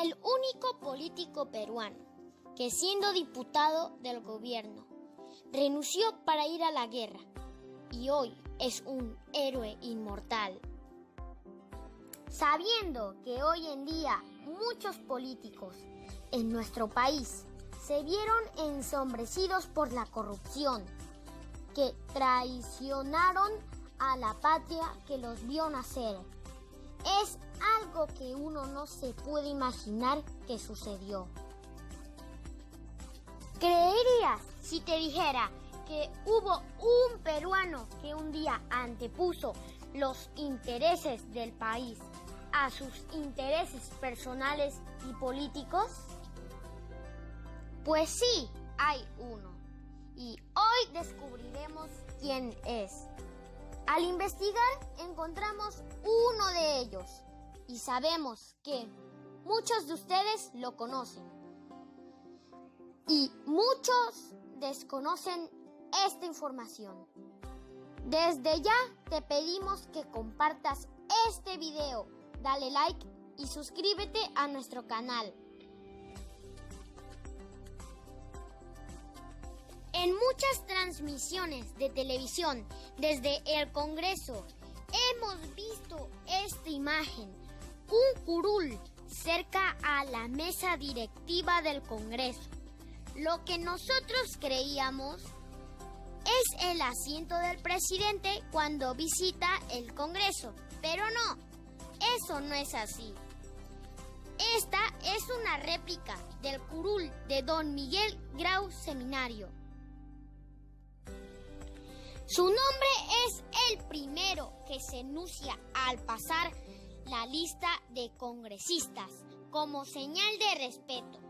el único político peruano que, siendo diputado del gobierno, renunció para ir a la guerra y hoy es un héroe inmortal. Sabiendo que hoy en día muchos políticos en nuestro país se vieron ensombrecidos por la corrupción, que traicionaron a la patria que los vio nacer, es algo que uno no se puede imaginar que sucedió. ¿Creerías si te dijera que hubo un peruano que un día antepuso los intereses del país a sus intereses personales y políticos? Pues sí, hay uno. Y hoy descubriremos quién es. Al investigar encontramos uno de ellos y sabemos que muchos de ustedes lo conocen y muchos desconocen esta información. Desde ya te pedimos que compartas este video, dale like y suscríbete a nuestro canal. En muchas transmisiones de televisión desde el Congreso hemos visto esta imagen, un curul cerca a la mesa directiva del Congreso. Lo que nosotros creíamos es el asiento del presidente cuando visita el Congreso, pero no, eso no es así. Esta es una réplica del curul de don Miguel Grau Seminario. Su nombre es el primero que se enuncia al pasar la lista de congresistas como señal de respeto,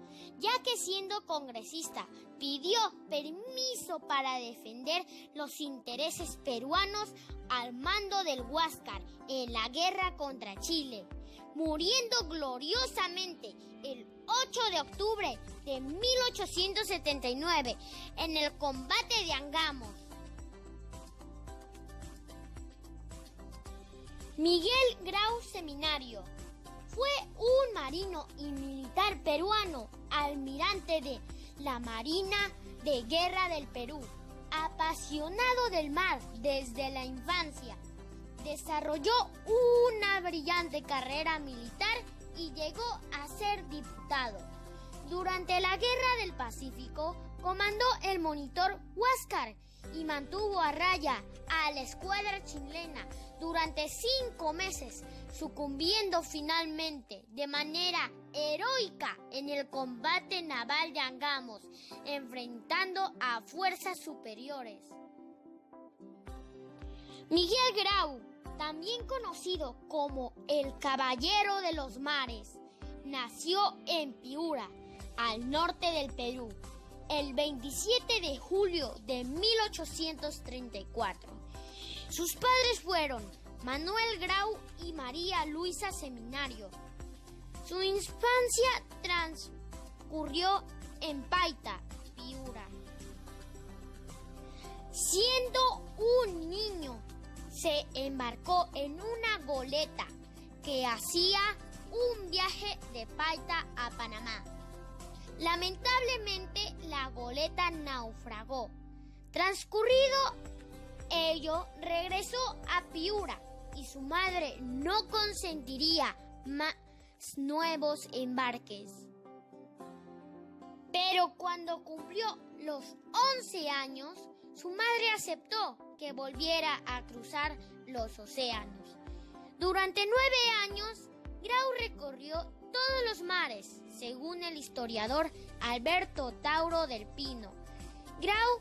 ya que siendo congresista pidió permiso para defender los intereses peruanos al mando del Huáscar en la guerra contra Chile, muriendo gloriosamente el 8 de octubre de 1879 en el combate de Angamos. Miguel Grau Seminario fue un marino y militar peruano, almirante de la Marina de Guerra del Perú, apasionado del mar desde la infancia. Desarrolló una brillante carrera militar y llegó a ser diputado. Durante la Guerra del Pacífico, comandó el monitor Huáscar y mantuvo a raya a la escuadra chilena durante 5 meses, sucumbiendo finalmente de manera heroica en el combate naval de Angamos, enfrentando a fuerzas superiores. Miguel Grau, también conocido como el Caballero de los Mares, nació en Piura, al norte del Perú, el 27 de julio de 1834. Sus padres fueron Manuel Grau y María Luisa Seminario. Su infancia transcurrió en Paita, Piura. Siendo un niño, se embarcó en una goleta que hacía un viaje de Paita a Panamá. Lamentablemente, la goleta naufragó. Transcurrido ello, regresó a Piura y su madre no consentiría más nuevos embarques. Pero cuando cumplió los 11 años, su madre aceptó que volviera a cruzar los océanos. Durante 9 años, Grau recorrió todos los mares, según el historiador Alberto Tauro del Pino. Grau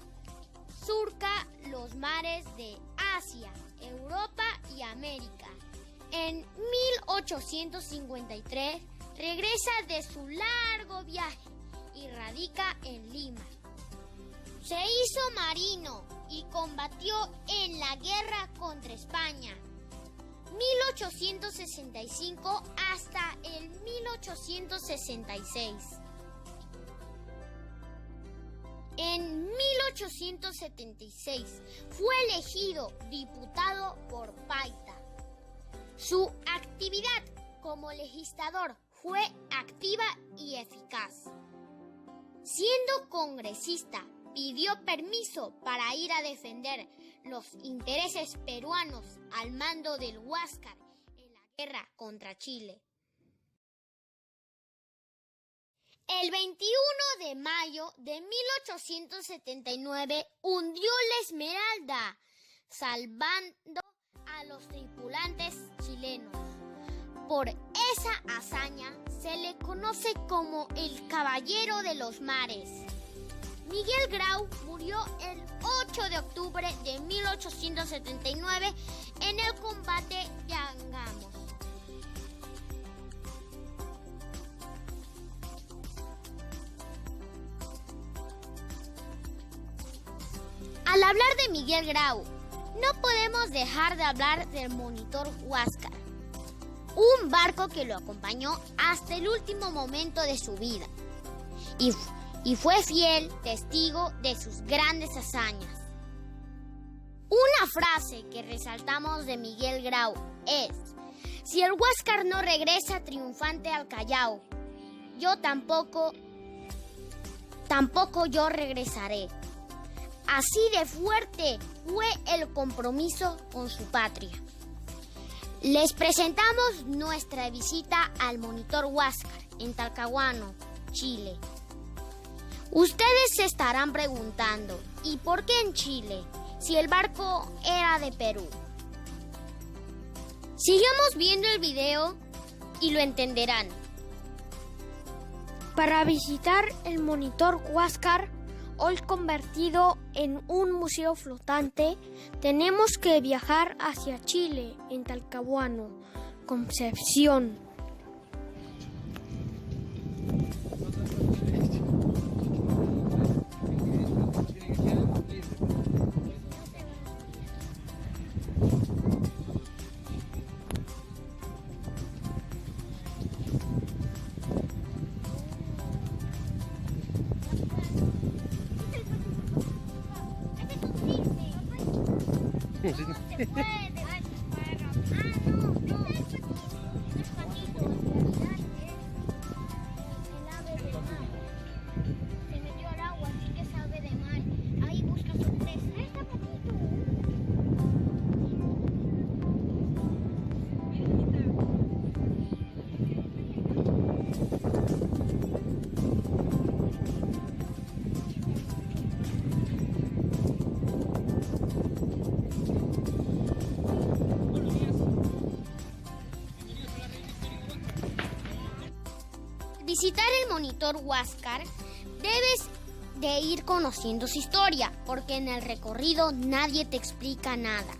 surca los mares de Asia, Europa y América. En 1853 regresa de su largo viaje y radica en Lima. Se hizo marino y combatió en la guerra contra España, 1865 hasta el 1866. En 1876 fue elegido diputado por Paita. Su actividad como legislador fue activa y eficaz. Siendo congresista, pidió permiso para ir a defender los intereses peruanos al mando del Huáscar en la guerra contra Chile. El 21 de mayo de 1879 hundió la Esmeralda, salvando a los tripulantes chilenos. Por esa hazaña se le conoce como el Caballero de los Mares. Miguel Grau murió el 8 de octubre de 1879 en el combate de Angamos. Al hablar de Miguel Grau, no podemos dejar de hablar del monitor Huáscar, un barco que lo acompañó hasta el último momento de su vida y fue fiel testigo de sus grandes hazañas. Una frase que resaltamos de Miguel Grau es: si el Huáscar no regresa triunfante al Callao, yo tampoco yo regresaré. Así de fuerte fue el compromiso con su patria. Les presentamos nuestra visita al monitor Huáscar en Talcahuano, Chile. Ustedes se estarán preguntando, ¿y por qué en Chile, si el barco era de Perú? Sigamos viendo el video y lo entenderán. Para visitar el monitor Huáscar, hoy convertido en un museo flotante, tenemos que viajar hacia Chile, en Talcahuano, Concepción. No se puede. El ave de mar. Se metió al agua, así que es ave de mar. Ahí busca su presa. Está patito. Visitar el monitor Huáscar, debes de ir conociendo su historia, porque en el recorrido nadie te explica nada.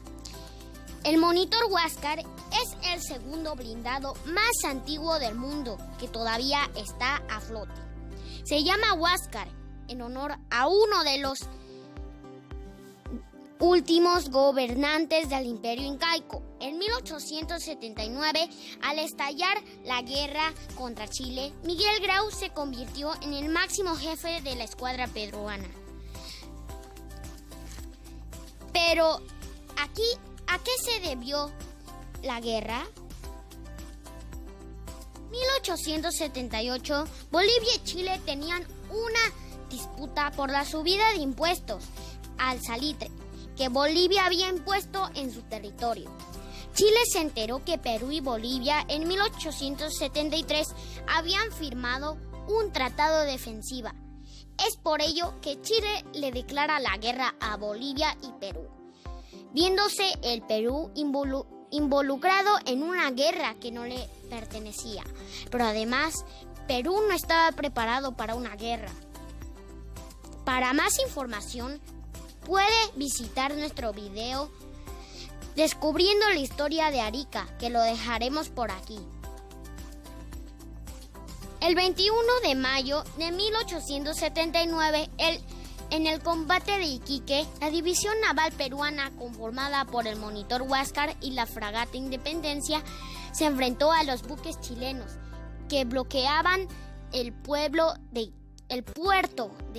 El monitor Huáscar es el segundo blindado más antiguo del mundo que todavía está a flote. Se llama Huáscar en honor a uno de los últimos gobernantes del Imperio Incaico. En 1879, al estallar la guerra contra Chile, Miguel Grau se convirtió en el máximo jefe de la escuadra peruana. Pero aquí, ¿a qué se debió la guerra? 1878, Bolivia y Chile tenían una disputa por la subida de impuestos al salitre que Bolivia había impuesto en su territorio. Chile se enteró que Perú y Bolivia en 1873 habían firmado un tratado de defensiva. Es por ello que Chile le declara la guerra a Bolivia y Perú, viéndose el Perú involucrado en una guerra que no le pertenecía. Pero además, Perú no estaba preparado para una guerra. Para más información, puede visitar nuestro video Descubriendo la historia de Arica, que lo dejaremos por aquí. El 21 de mayo de 1879, en el combate de Iquique, la división naval peruana, conformada por el monitor Huáscar y la fragata Independencia, se enfrentó a los buques chilenos que bloqueaban el puerto de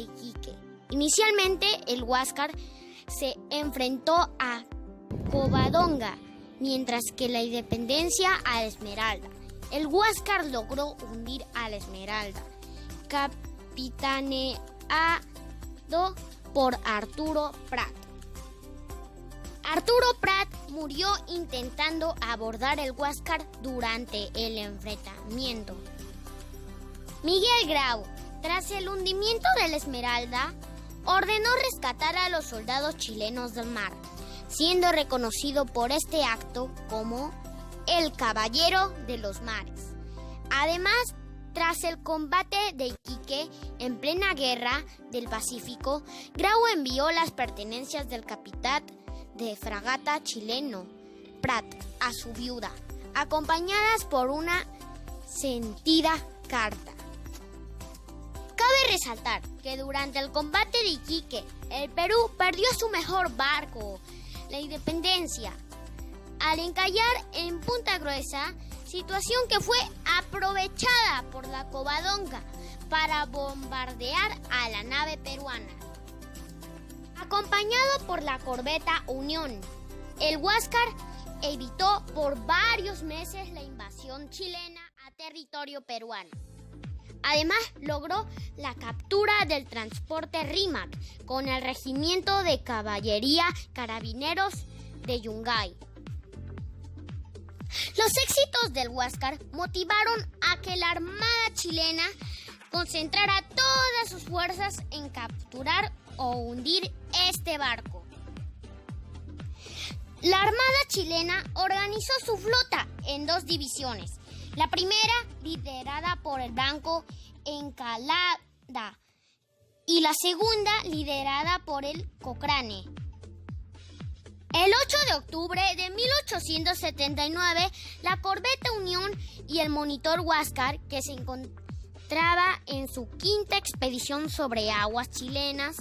Iquique. Inicialmente, el Huáscar se enfrentó a Covadonga, mientras que la Independencia a Esmeralda. el Huáscar logró hundir a la Esmeralda, capitaneado por Arturo Prat. Arturo Prat murió intentando abordar el Huáscar durante el enfrentamiento. Miguel Grau, tras el hundimiento de la Esmeralda, ordenó rescatar a los soldados chilenos del mar, siendo reconocido por este acto como el Caballero de los Mares. Además, tras el combate de Iquique en plena guerra del Pacífico, Grau envió las pertenencias del capitán de fragata chileno Prat a su viuda, acompañadas por una sentida carta. Cabe resaltar que durante el combate de Iquique, el Perú perdió su mejor barco, la Independencia, al encallar en Punta Gruesa, situación que fue aprovechada por la Covadonga para bombardear a la nave peruana. Acompañado por la corbeta Unión, el Huáscar evitó por varios meses la invasión chilena a territorio peruano. Además, logró la captura del transporte Rímac con el Regimiento de Caballería Carabineros de Yungay. Los éxitos del Huáscar motivaron a que la Armada chilena concentrara todas sus fuerzas en capturar o hundir este barco. La Armada chilena organizó su flota en 2 divisiones. La primera, liderada por el Blanco Encalada, y la segunda, liderada por el Cochrane. El 8 de octubre de 1879, la corbeta Unión y el monitor Huáscar, que se encontraba en su 5ª expedición sobre aguas chilenas,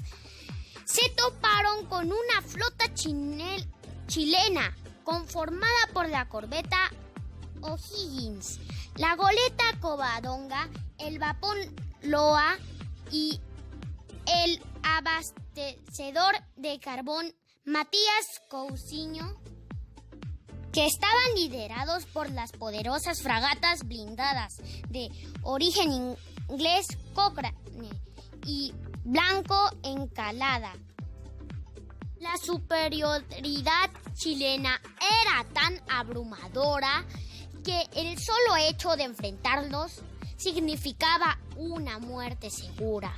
se toparon con una flota chilena conformada por la corbeta O'Higgins, la goleta Covadonga, el vapor Loa y el abastecedor de carbón Matías Cousiño, que estaban liderados por las poderosas fragatas blindadas de origen inglés Cochrane y Blanco Encalada. La superioridad chilena era tan abrumadora que el solo hecho de enfrentarlos significaba una muerte segura.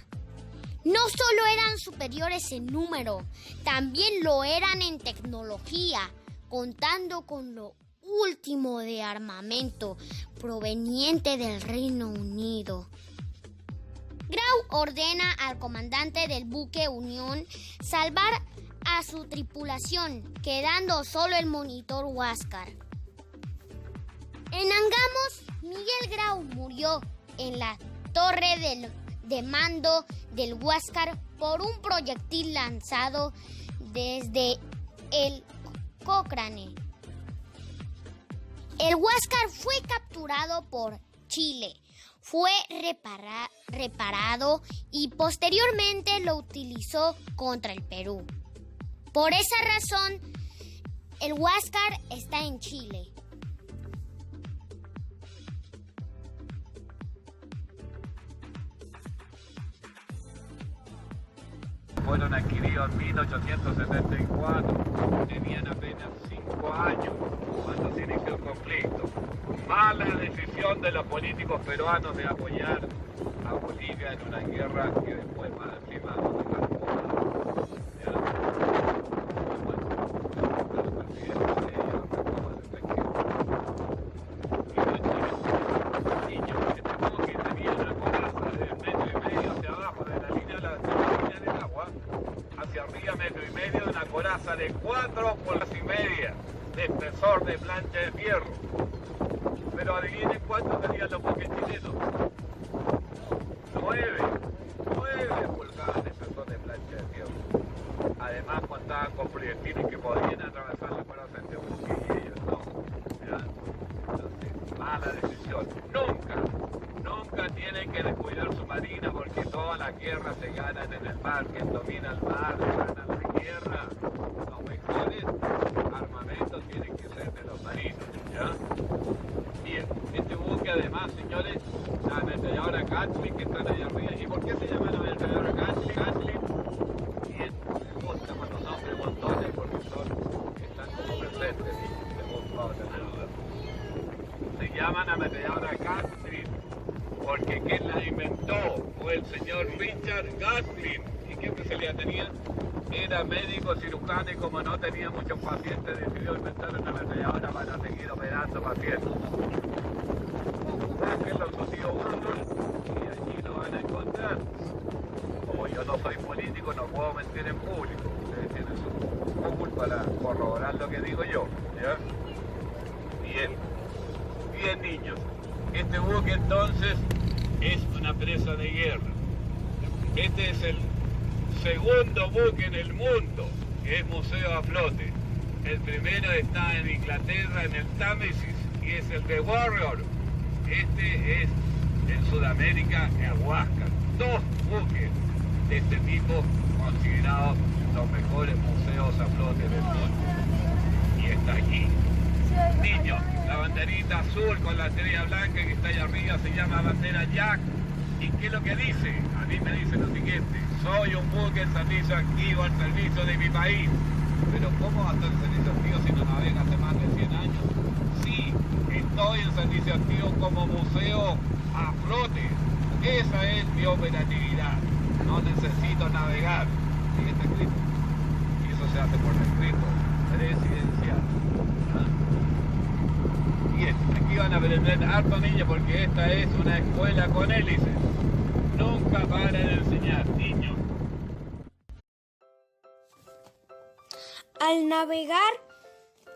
No solo eran superiores en número, también lo eran en tecnología, contando con lo último de armamento proveniente del Reino Unido. Grau ordena al comandante del buque Unión salvar a su tripulación, quedando solo el monitor Huáscar. En Angamos, Miguel Grau murió en la torre de mando del Huáscar por un proyectil lanzado desde el Cochrane. El Huáscar fue capturado por Chile, fue reparado y posteriormente lo utilizó contra el Perú. Por esa razón, el Huáscar está en Chile. Fueron adquiridos en 1874, tenían apenas 5 años cuando se inició el conflicto. Mala decisión de los políticos peruanos de apoyar a Bolivia en una guerra que después más encima no se coraza de 4 pulgadas y media de espesor de plancha de fierro. Pero adivinen cuánto tenían los buques chilenos. 9 pulgadas de espesor de plancha de fierro. Además contaban con proyectiles que podían atravesar la coraza entre buques y ellos no. Entonces, mala decisión. Nunca tienen que descuidar su marina porque todas las guerras se ganan en el mar. Quien domina el mar gana la guerra. Los mejores armamentos tienen que ser de los marinos, ¿ya? Bien, este buque Gatlin que están allá arriba. ¿Y por qué se llaman ametralladoras Gatlin? Bien, me gusta cuando nombres montones porque están como presentes. Se llaman ametralladoras Gatlin porque quien las inventó fue el señor Richard Gatlin. ¿Y qué especialidad tenía? Era médico cirujano y como no tenía muchos pacientes decidió inventar una ametralladora para seguir operando pacientes. Búsquenlo en su tío Google y allí lo van a encontrar. Como yo no soy político no puedo mentir en público. Ustedes tienen su Google para corroborar lo que digo yo. ¿Ya? Bien niños. Este buque entonces es una presa de guerra. Este es el segundo buque en el mundo que es museo a flote. El primero está en Inglaterra, en el Támesis, y es el de Warrior. Este es en Sudamérica, en Huáscar. 2 buques de este tipo considerados los mejores museos a flote del mundo. Y está aquí. Niños, la banderita azul con la estrella blanca que está allá arriba se llama bandera Jack. ¿Y qué es lo que dice? A mí me dice lo siguiente: soy un buque en servicio activo al servicio de mi país. Pero ¿cómo va a estar en servicio activo si no navega hace más de 100 años? Sí, estoy en servicio activo como museo a flote. Esa es mi operatividad. No necesito navegar. ¿Sí está escrito? Y eso se hace por escrito presidencial. Bien, aquí van a aprender harto niños porque esta es una escuela con hélices. Nunca para de enseñar, niños. Al navegar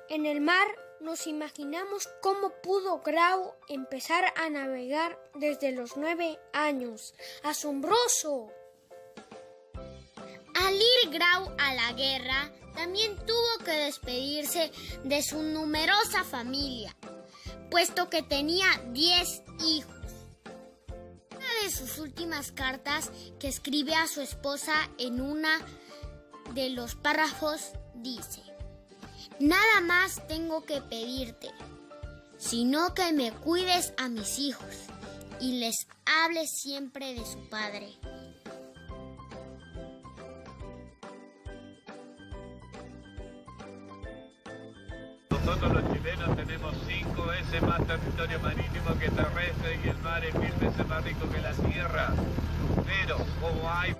en el mar, nos imaginamos cómo pudo Grau empezar a navegar desde los 9 años. ¡Asombroso! Al ir Grau a la guerra, también tuvo que despedirse de su numerosa familia, puesto que tenía 10 hijos. Una de sus últimas cartas que escribe a su esposa en una de los párrafos dice: nada más tengo que pedirte, sino que me cuides a mis hijos y les hables siempre de su padre. Nosotros los chilenos tenemos 5 veces más territorio marítimo que terrestre y el mar es 1000 veces más rico que la tierra. Pero, como hay...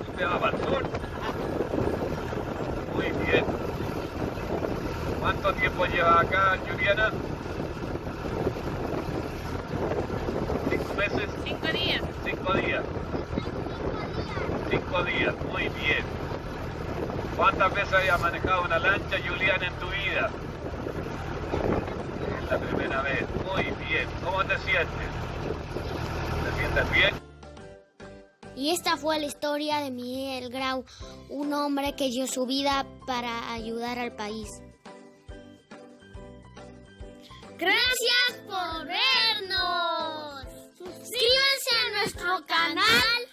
¿Usted va para el sur? Muy bien. ¿Cuánto tiempo lleva acá, Juliana? 5 meses. 5 días. 5 días. 5 días, muy bien. ¿Cuántas veces habías manejado una lancha, Julián, en tu vida? Es la primera vez, muy bien. ¿Cómo te sientes? ¿Te sientes bien? Y esta fue la historia de Miguel Grau, un hombre que dio su vida para ayudar al país. ¡Gracias por vernos! Suscríbanse a nuestro canal